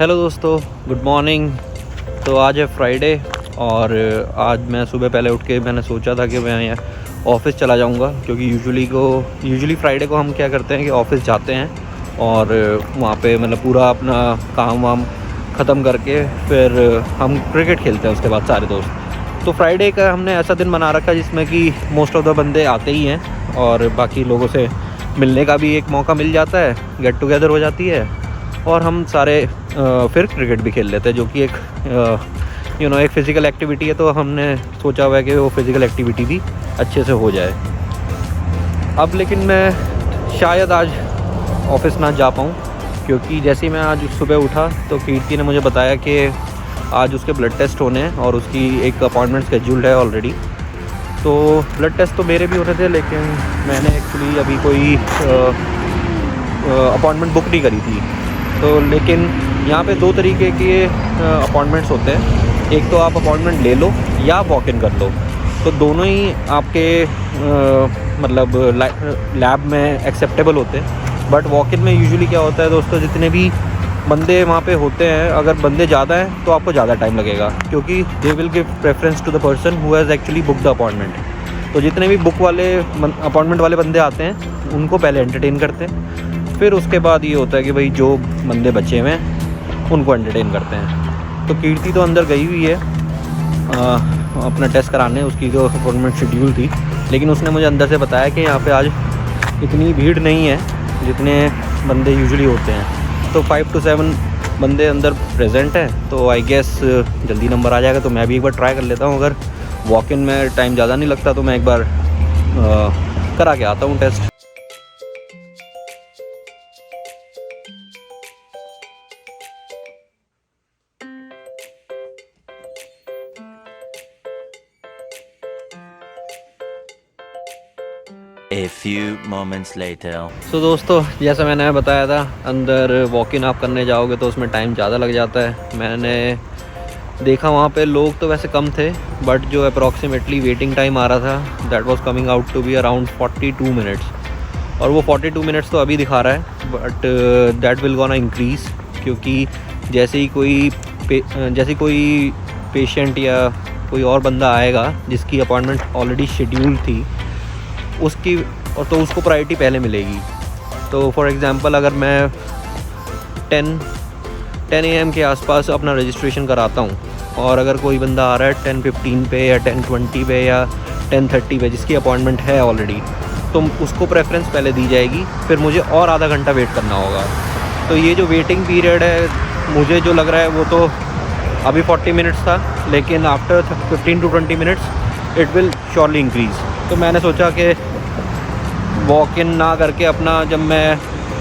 Hello दोस्तों, good morning. तो आज है फ्राइडे और आज मैं सुबह पहले उठ के मैंने सोचा था कि मैं ऑफ़िस चला जाऊंगा, क्योंकि यूजुअली फ्राइडे को हम क्या करते हैं कि ऑफ़िस जाते हैं और वहाँ पे मतलब पूरा अपना काम वाम ख़त्म करके फिर हम क्रिकेट खेलते हैं उसके बाद सारे दोस्त। तो फ्राइडे का हमने ऐसा दिन बना रखा है जिसमें कि मोस्ट ऑफ़ द बंदे आते ही हैं और बाकी लोगों से मिलने का भी एक मौका मिल जाता है, गेट टुगेदर हो जाती है और हम सारे फिर क्रिकेट भी खेल लेते हैं, जो कि एक एक फ़िज़िकल एक्टिविटी है। तो हमने सोचा हुआ है कि वो फ़िज़िकल एक्टिविटी भी अच्छे से हो जाए। अब लेकिन मैं शायद आज ऑफ़िस ना जा पाऊँ, क्योंकि जैसे ही मैं आज सुबह उठा तो कीर्ति ने मुझे बताया कि आज उसके ब्लड टेस्ट होने हैं और उसकी एक अपॉइंटमेंट शेड्यूल्ड है ऑलरेडी। तो ब्लड टेस्ट तो मेरे भी होने थे, लेकिन मैंने एक्चुअली अभी कोई अपॉइंटमेंट बुक नहीं करी थी। तो लेकिन यहाँ पे दो तरीके के अपॉइंटमेंट्स होते हैं। एक तो आप अपॉइंटमेंट ले लो या वॉक इन कर लो, तो दोनों ही आपके मतलब लैब में एक्सेप्टेबल होते हैं। बट वॉक इन में यूजुअली क्या होता है दोस्तों, जितने भी बंदे वहाँ पे होते हैं, अगर बंदे ज़्यादा हैं तो आपको ज़्यादा टाइम लगेगा, क्योंकि they will give preference to the person who has actually book the appointment. तो जितने भी बुक वाले अपॉइंटमेंट वाले बंदे आते हैं उनको पहले एंटरटेन करते हैं, फिर उसके बाद ये होता है कि भाई जो बंदे बचे हुए हैं उनको एंटरटेन करते हैं। तो कीर्ति तो अंदर गई हुई है अपना टेस्ट कराने, उसकी जो अपॉइंटमेंट शेड्यूल थी, लेकिन उसने मुझे अंदर से बताया कि यहाँ पे आज इतनी भीड़ नहीं है जितने बंदे यूजुअली होते हैं। तो 5 to 7 बंदे अंदर प्रेजेंट हैं, तो आई गेस जल्दी नंबर आ जाएगा। तो मैं भी एक बार ट्राई कर लेता हूँ, अगर वॉक इन में टाइम ज़्यादा नहीं लगता तो मैं एक बार करा के आता हूँ test. A few moments later. तो दोस्तों, जैसा मैंने बताया था, अंदर वॉक इन आप करने जाओगे तो उसमें टाइम ज़्यादा लग जाता है। मैंने देखा वहाँ पे लोग तो वैसे कम थे, बट जो अप्रॉक्सीमेटली वेटिंग टाइम आ रहा था that was coming out to be around 42 minutes. और वो 42 मिनट्स तो अभी दिखा रहा है, but that will gonna increase, क्योंकि जैसे ही कोई पेशेंट या कोई और बंदा आएगा जिसकी अपॉइंटमेंट ऑलरेडी शेड्यूल थी उसकी, और तो उसको प्रायोरिटी पहले मिलेगी। तो फॉर एग्ज़ाम्पल अगर मैं 10 AM के आसपास अपना रजिस्ट्रेशन कराता हूँ और अगर कोई बंदा आ रहा है 10:15 पे या 10:20 पे या 10:30 पे जिसकी अपॉइंटमेंट है ऑलरेडी, तो उसको प्रेफरेंस पहले दी जाएगी, फिर मुझे और आधा घंटा वेट करना होगा। तो ये जो वेटिंग पीरियड है, मुझे जो लग रहा है वो तो अभी 40 मिनट्स था, लेकिन after 15 to 20 minutes it will surely increase. तो मैंने सोचा कि वॉक इन ना करके अपना, जब मैं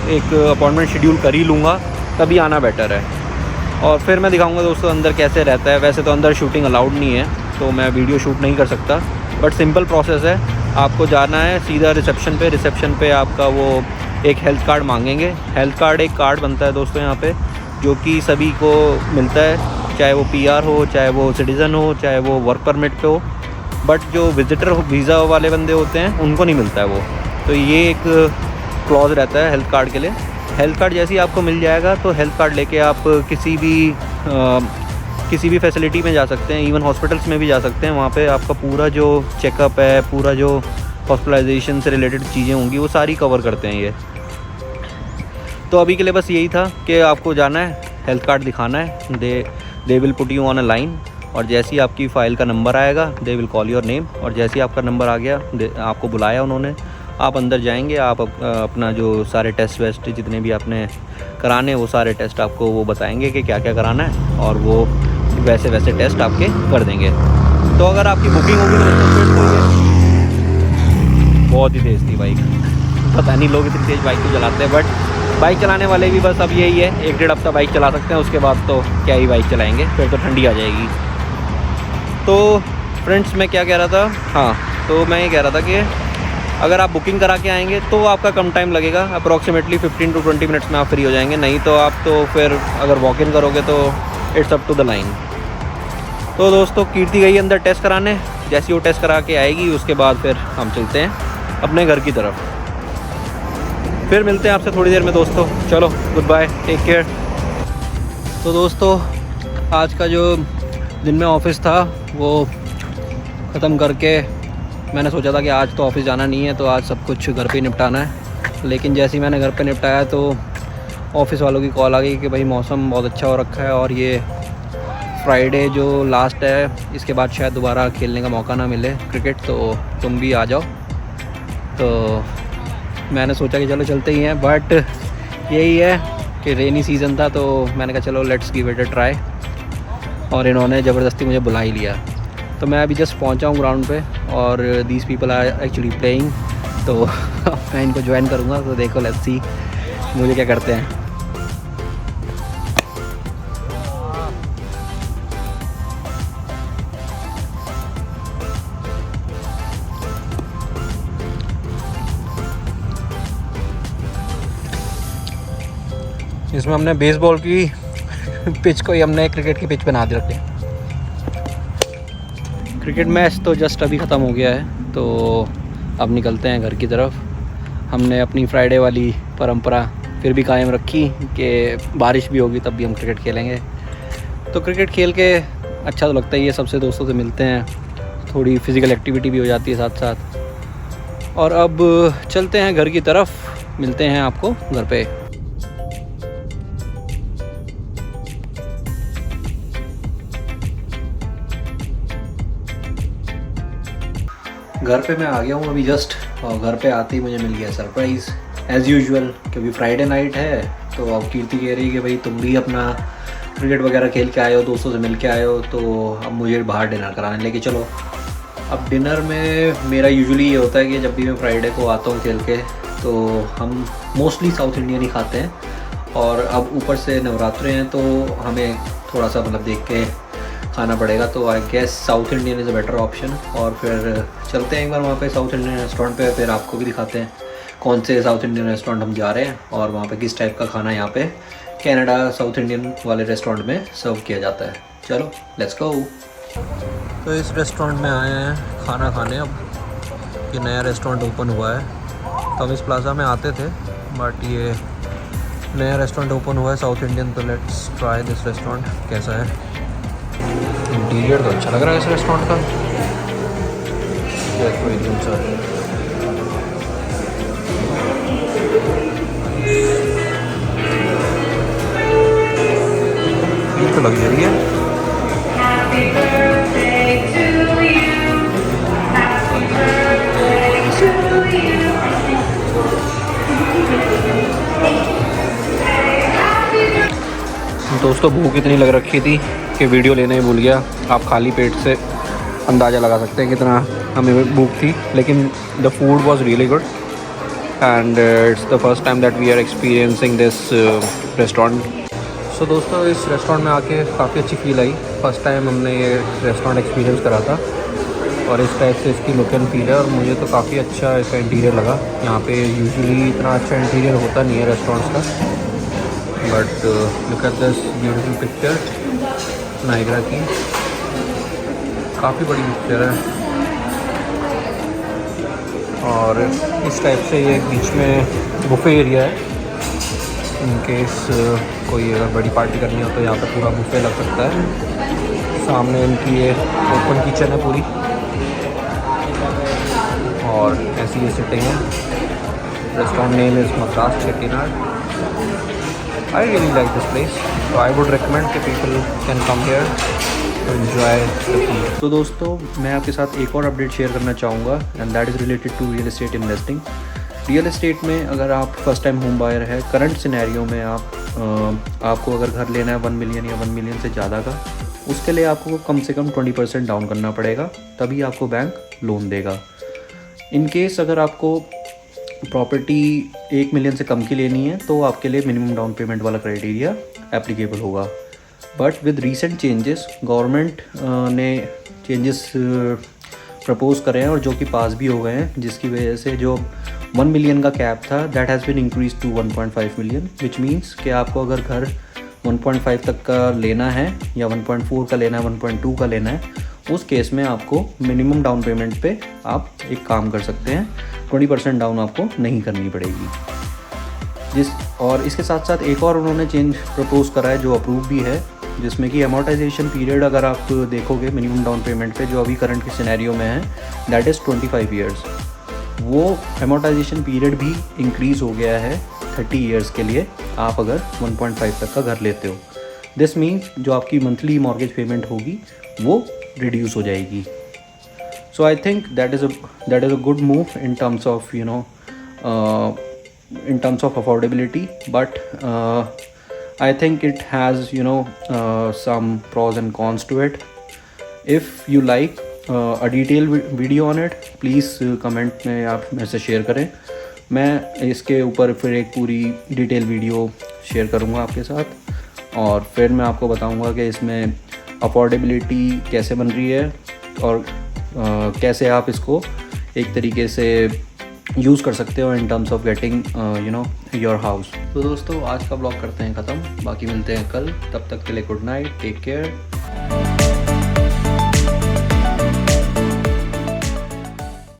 एक अपॉइंटमेंट शेड्यूल कर ही लूँगा तभी आना बेटर है। और फिर मैं दिखाऊंगा दोस्तों अंदर कैसे रहता है। वैसे तो अंदर शूटिंग अलाउड नहीं है, तो मैं वीडियो शूट नहीं कर सकता, बट सिंपल प्रोसेस है। आपको जाना है सीधा रिसेप्शन पे आपका वो एक हेल्थ कार्ड मांगेंगे। हेल्थ कार्ड एक कार्ड बनता है दोस्तों यहाँ पे, जो कि सभी को मिलता है, चाहे वो PR हो, चाहे वो सिटीज़न हो, चाहे वो वर्क परमिट पे हो। बट जो विजिटर वीज़ा वाले बंदे होते हैं उनको नहीं मिलता है वो। तो ये एक क्लॉज रहता है हेल्थ कार्ड के लिए। हेल्थ कार्ड जैसे ही आपको मिल जाएगा तो हेल्थ कार्ड लेके आप किसी भी फैसिलिटी में जा सकते हैं, इवन हॉस्पिटल्स में भी जा सकते हैं। वहाँ पे आपका पूरा जो चेकअप है, पूरा जो हॉस्पिटलाइजेशन से रिलेटेड चीज़ें होंगी वो सारी कवर करते हैं ये। तो अभी के लिए बस यही था कि आपको जाना है, हेल्थ कार्ड दिखाना है, they will put you on a line, और जैसे ही आपकी फ़ाइल का नंबर आएगा they will call your name, और जैसे ही आपका नंबर आ गया, आपको बुलाया उन्होंने, आप अंदर जाएंगे। आप अपना जो सारे टेस्ट वेस्ट जितने भी आपने कराने वो सारे टेस्ट आपको वो बताएंगे कि क्या क्या कराना है, और वो वैसे वैसे टेस्ट आपके कर देंगे। तो अगर आपकी बुकिंग होगी तो बहुत ही तेज़ थी बाइक, पता नहीं लोग इतनी तेज़ बाइक क्यों चलाते हैं, बट बाइक चलाने वाले भी बस अब यही है, 1-1.5 हफ्ता बाइक चला सकते हैं, उसके बाद तो क्या ही बाइक चलाएँगे, फिर तो ठंडी आ जाएगी। तो फ्रेंड्स, मैं क्या कह रहा था, हाँ, तो मैं ये कह रहा था कि अगर आप बुकिंग करा के आएंगे तो आपका कम टाइम लगेगा, अप्रॉक्सीमेटली 15 to 20 मिनट्स में आप फ्री हो जाएंगे। नहीं तो आप तो फिर अगर वॉक इन करोगे तो it's up to the line. तो दोस्तों, कीर्ति गई अंदर टेस्ट कराने, जैसे वो टेस्ट करा के आएगी उसके बाद फिर हम चलते हैं अपने घर की तरफ। फिर मिलते हैं आपसे थोड़ी देर में दोस्तों। चलो, गुड बाय, टेक केयर। तो दोस्तों आज का जो दिन में ऑफिस था वो ख़त्म करके मैंने सोचा था कि आज तो ऑफिस जाना नहीं है, तो आज सब कुछ घर पे ही निपटाना है। लेकिन जैसे ही मैंने घर पे निपटाया तो ऑफिस वालों की कॉल आ गई कि भाई मौसम बहुत अच्छा हो रखा है और ये फ्राइडे जो लास्ट है इसके बाद शायद दोबारा खेलने का मौका ना मिले क्रिकेट, तो तुम भी आ जाओ। तो मैंने सोचा कि चलो चलते ही हैं, बट यही है कि रेनी सीज़न था तो मैंने कहा चलो let's give it a try, और इन्होंने ज़बरदस्ती मुझे बुला ही लिया। तो मैं अभी जस्ट पहुंचा हूँ ग्राउंड पे और these people are actually playing, तो मैं इनको ज्वाइन करूँगा। तो देखो लेट्स सी मुझे क्या करते हैं। इसमें हमने बेसबॉल की पिच को ही हमने क्रिकेट की पिच बना दे रखी है। क्रिकेट मैच तो जस्ट अभी ख़त्म हो गया है, तो अब निकलते हैं घर की तरफ। हमने अपनी फ्राइडे वाली परंपरा फिर भी कायम रखी कि बारिश भी होगी तब भी हम क्रिकेट खेलेंगे। तो क्रिकेट खेल के अच्छा तो लगता ही है, सबसे दोस्तों से मिलते हैं, थोड़ी फ़िज़िकल एक्टिविटी भी हो जाती है साथ साथ। और अब चलते हैं घर की तरफ, मिलते हैं आपको घर पे। घर पे मैं आ गया हूँ अभी जस्ट, और घर पे आते ही मुझे मिल गया सरप्राइज़ एज़ यूजुअल, क्योंकि फ्राइडे नाइट है। तो अब कीर्ति कह रही कि भाई तुम भी अपना क्रिकेट वगैरह खेल के आए हो, दोस्तों से मिल के आए हो, तो अब मुझे बाहर डिनर कराने लेके चलो। अब डिनर में मेरा यूजुअली ये होता है कि जब भी मैं फ्राइडे को आता हूँ खेल के, तो हम मोस्टली साउथ इंडियन ही खाते हैं। और अब ऊपर से नवरात्रे हैं तो हमें थोड़ा सा मतलब देख के खाना पड़ेगा, तो I guess South Indian is a better option. और फिर चलते हैं एक बार वहाँ पे साउथ इंडियन रेस्टोरेंट पे, फिर आपको भी दिखाते हैं कौन से साउथ इंडियन रेस्टोरेंट हम जा रहे हैं और वहाँ पे किस टाइप का खाना यहाँ पे कनाडा साउथ इंडियन वाले रेस्टोरेंट में सर्व किया जाता है। चलो लेट्स गो। तो इस रेस्टोरेंट में आए हैं खाना खाने। अब ये नया रेस्टोरेंट ओपन हुआ है, तो हम इस प्लाजा में आते थे, बट ये नया रेस्टोरेंट ओपन हुआ है साउथ इंडियन। तो लेट्स ट्राई दिस रेस्टोरेंट कैसा है। इंटीरियर तो अच्छा लग रहा है इस रेस्टोरेंट का। ये तो लग्जरी है। दोस्तों भूख इतनी लग रखी थी कि वीडियो लेने ही भूल गया। आप खाली पेट से अंदाज़ा लगा सकते हैं कितना हमें भूख थी, लेकिन the food was really good and it's the first time that we are experiencing this restaurant. So दोस्तों इस रेस्टोरेंट में आके काफ़ी अच्छी फील आई। फर्स्ट टाइम हमने ये रेस्टोरेंट एक्सपीरियंस करा था और इस टाइप से इसकी लुक एंड फील है, और मुझे तो काफ़ी अच्छा इसका इंटीरियर लगा। यहाँ पे यूजुअली इतना अच्छा इंटीरियर होता नहीं है रेस्टोरेंट्स का, but look at this beautiful picture Niagara की, काफ़ी बड़ी पिक्चर है। और इस टाइप से ये बीच में बुफे एरिया है, इन केस कोई अगर बड़ी पार्टी करनी हो तो यहाँ पे पूरा बुफे लग सकता है। सामने इनकी ये ओपन किचन है पूरी, और ऐसी ये सिटिंग है। Restaurant name is Madras Chettinad. I really like this place, so I would recommend that people can come here to enjoy the food. तो दोस्तों मैं आपके साथ एक और अपडेट शेयर करना चाहूँगा, and that is related to real estate investing. Real estate में अगर आप फर्स्ट टाइम होम बायर है, करंट सिनेरियो में आपको अगर घर लेना है 1 मिलियन या 1 मिलियन से ज़्यादा का, उसके लिए आपको कम से कम 20% डाउन करना पड़ेगा, तभी आपको बैंक लोन देगा। इन केस अगर आपको प्रॉपर्टी 1 मिलियन से कम की लेनी है तो आपके लिए मिनिमम डाउन पेमेंट वाला क्राइटेरिया एप्लीकेबल होगा। But with recent changes government ने चेंजेस प्रपोज करे हैं और जो कि पास भी हो गए हैं, जिसकी वजह से जो 1 मिलियन का कैप था that has been increase to 1.5 million, which means कि आपको अगर घर 1.5 तक का लेना है या 1.4 का लेना है, 1.2 का लेना है, उस केस में आपको मिनिमम डाउन पेमेंट पे आप एक काम कर सकते हैं, 20% डाउन आपको नहीं करनी पड़ेगी। और इसके साथ साथ एक और उन्होंने चेंज प्रपोज करा है जो अप्रूव भी है, जिसमें कि अमोर्टाइजेशन पीरियड अगर आप देखोगे मिनिमम डाउन पेमेंट पे जो अभी करंट के सिनेरियो में है दैट इज़ 25 ईयर्स। वो अमोर्टाइजेशन पीरियड भी इंक्रीज़ हो गया है 30 ईयर्स के लिए, आप अगर 1.5 तक का घर लेते हो। दिस मीन्स जो आपकी मंथली मॉर्गेज पेमेंट होगी वो रिड्यूस हो जाएगी। So I think that is a good move in terms of in terms of affordability, but I think it has some pros and cons to it. If you like a detailed video on it, please comment में आप मेरे से share करें, मैं इसके ऊपर फिर एक पूरी डिटेल वीडियो शेयर करूँगा आपके साथ, और फिर मैं आपको बताऊँगा कि इसमें अफोर्डेबिलिटी कैसे बन रही है और कैसे आप इसको एक तरीके से यूज़ कर सकते हो इन terms of getting your house. तो दोस्तों आज का ब्लॉग करते हैं ख़त्म, बाकी मिलते हैं कल, तब तक के लिए गुड नाइट, टेक केयर।